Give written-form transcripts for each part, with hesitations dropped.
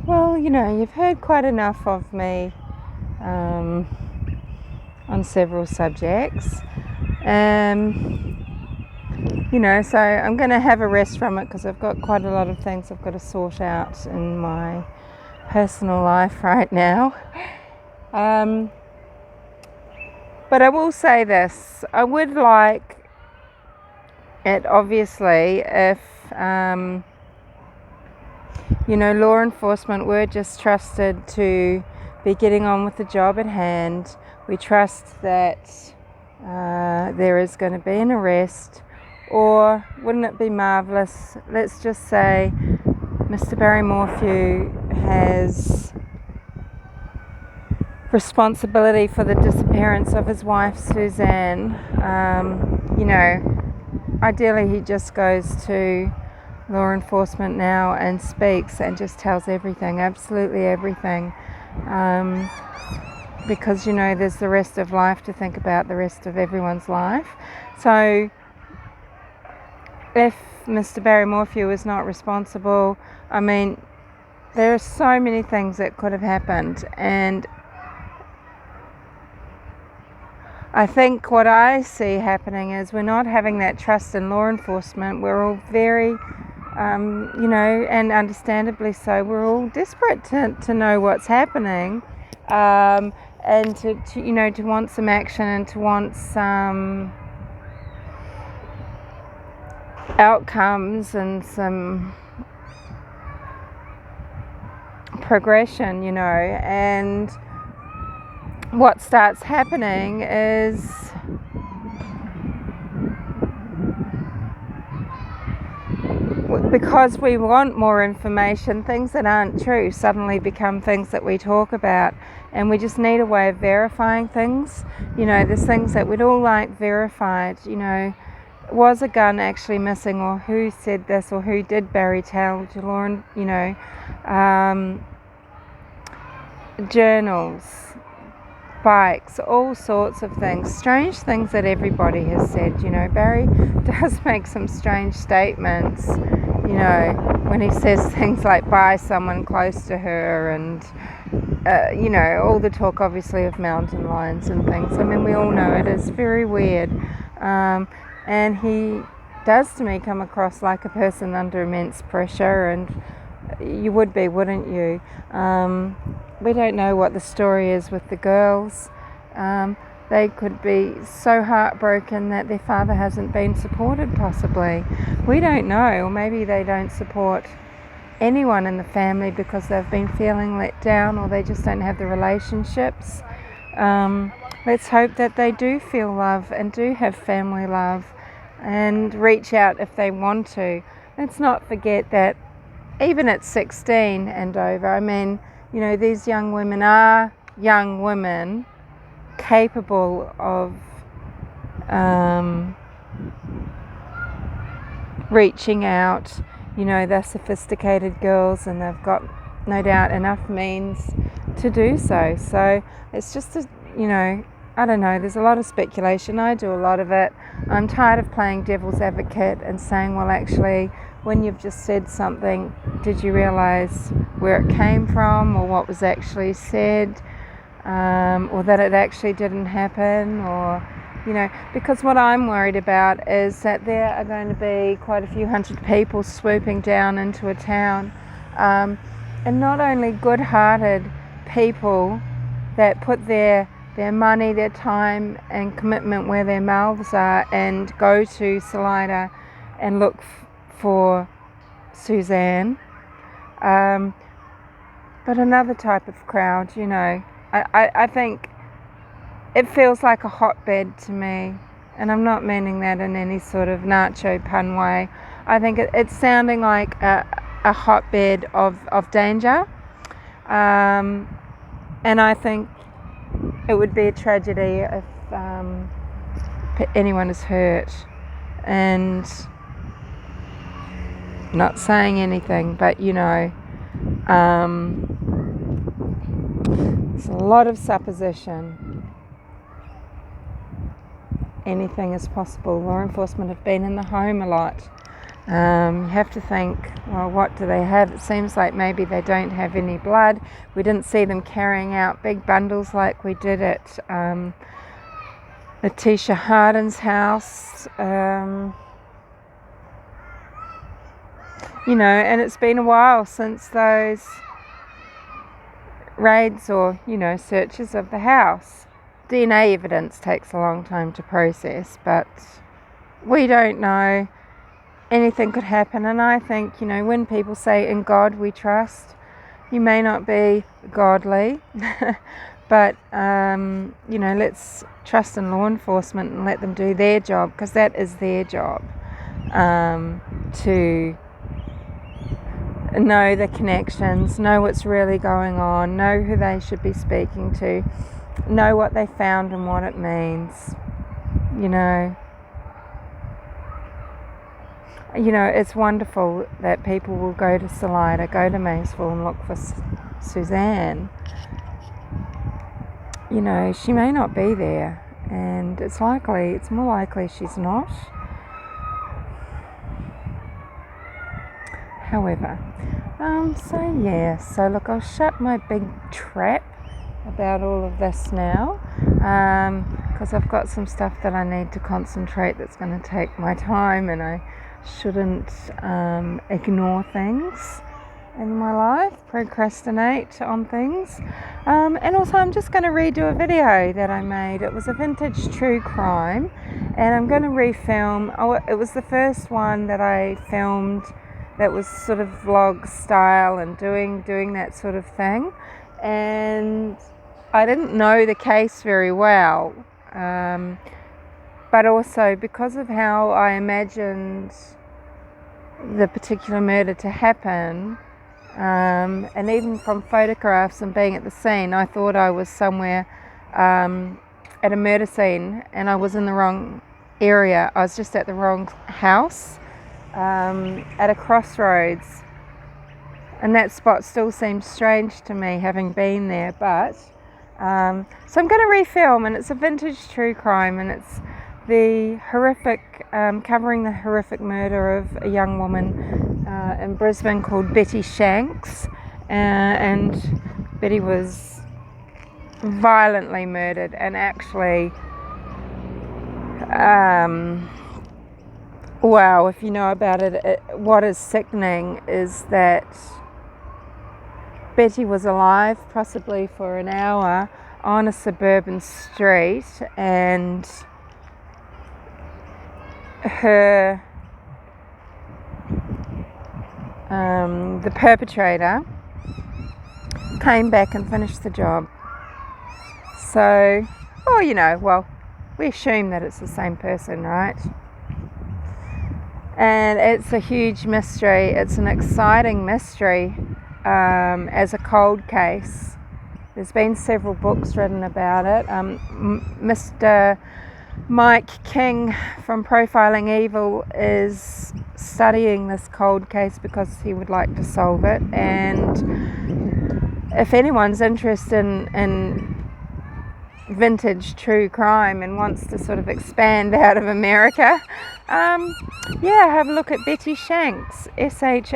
Well, you've heard quite enough of me on several subjects. So I'm going to have a rest from it because I've got quite a lot of things I've got to sort out in my personal life right now. But I will say this, I would like it obviously if law enforcement were just trusted to be getting on with the job at hand. We trust that there is going to be an arrest, or wouldn't it be marvellous, let's just say Mr. Barry Morphew has responsibility for the disappearance of his wife Suzanne. Ideally he just goes to law enforcement now and speaks and just tells everything, absolutely everything, because there's the rest of life to think about, the rest of everyone's life. So if Mr. Barry Morphew is not responsible, there are so many things that could have happened, and I think what I see happening is we're not having that trust in law enforcement. We're all very, and understandably so, we're all desperate to know what's happening, and to want some action and to want some outcomes and some progression, and what starts happening is because we want more information, things that aren't true suddenly become things that we talk about, and we just need a way of verifying things. There's things that we'd all like verified. Was a gun actually missing, or who said this, or who did Barry tell to Lauren? Journals, bikes, all sorts of things, strange things that everybody has said. Barry does make some strange statements, when he says things like buy someone close to her, and all the talk obviously of mountain lions and things. We all know it is very weird, and he does to me come across like a person under immense pressure, and you would be, wouldn't you? We don't know what the story is with the girls. They could be so heartbroken that their father hasn't been supported, possibly. We don't know, or maybe they don't support anyone in the family because they've been feeling let down, or they just don't have the relationships. Let's hope that they do feel love and do have family love and reach out if they want to. Let's not forget that even at 16 and over, these young women are young women capable of reaching out. They're sophisticated girls, and they've got no doubt enough means to do so. So it's just I don't know, there's a lot of speculation. I do a lot of it. I'm tired of playing devil's advocate and saying, well, actually, when you've just said something, did you realise where it came from, or what was actually said, or that it actually didn't happen, or because what I'm worried about is that there are going to be quite a few hundred people swooping down into a town, and not only good-hearted people that put their money, their time and commitment where their mouths are, and go to Salida and look for Suzanne, but another type of crowd. I think it feels like a hotbed to me, and I'm not meaning that in any sort of nacho pun way. I think it's sounding like a hotbed of danger, and I think it would be a tragedy if anyone is hurt. And not saying anything, but it's a lot of supposition. Anything is possible. Law enforcement have been in the home a lot. You have to think, well, what do they have? It seems like maybe they don't have any blood. We didn't see them carrying out big bundles like we did at Letitia Harden's house. You know, and it's been a while since those raids or, you know, searches of the house. DNA evidence takes a long time to process, but we don't know. Anything could happen, and I think, you know, when people say in God we trust, you may not be godly, but you know, let's trust in law enforcement and let them do their job, because that is their job, to know the connections, know what's really going on, know who they should be speaking to, know what they found and what it means. You know, it's wonderful that people will go to Salida, go to Maysville and look for Suzanne. You know, she may not be there, and it's more likely she's not. However, so look, I'll shut my big trap about all of this now, because I've got some stuff that I need to concentrate that's going to take my time, and I shouldn't ignore things in my life, procrastinate on things, and also I'm just going to redo a video that I made. It was a vintage true crime, and I'm going to refilm. It was the first one that I filmed that was sort of vlog style and doing that sort of thing, and I didn't know the case very well, but also because of how I imagined the particular murder to happen, and even from photographs and being at the scene, I thought I was somewhere at a murder scene, and I was in the wrong area. I was just at the wrong house, at a crossroads, and that spot still seems strange to me, having been there. But so I'm going to refilm, and it's a vintage true crime, and it's the horrific, covering the horrific murder of a young woman in Brisbane called Betty Shanks, and Betty was violently murdered. And actually, wow, if you know about it, what is sickening is that Betty was alive possibly for an hour on a suburban street, and her the perpetrator came back and finished the job. So, we assume that it's the same person, right? And it's a huge mystery. It's an exciting mystery as a cold case. There's been several books written about it. Mr. Mike King from Profiling Evil is studying this cold case because he would like to solve it. And if anyone's interested in vintage true crime and wants to sort of expand out of America, have a look at Betty Shanks, Shanks.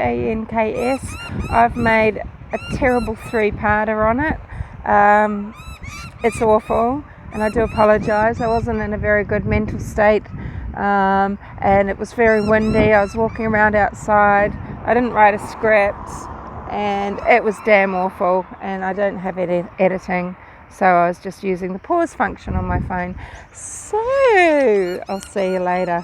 I've made a terrible 3-parter on it. It's awful, and I do apologise. I wasn't in a very good mental state, and it was very windy. I was walking around outside. I didn't write a script, and it was damn awful, and I don't have editing. So I was just using the pause function on my phone. So I'll see you later.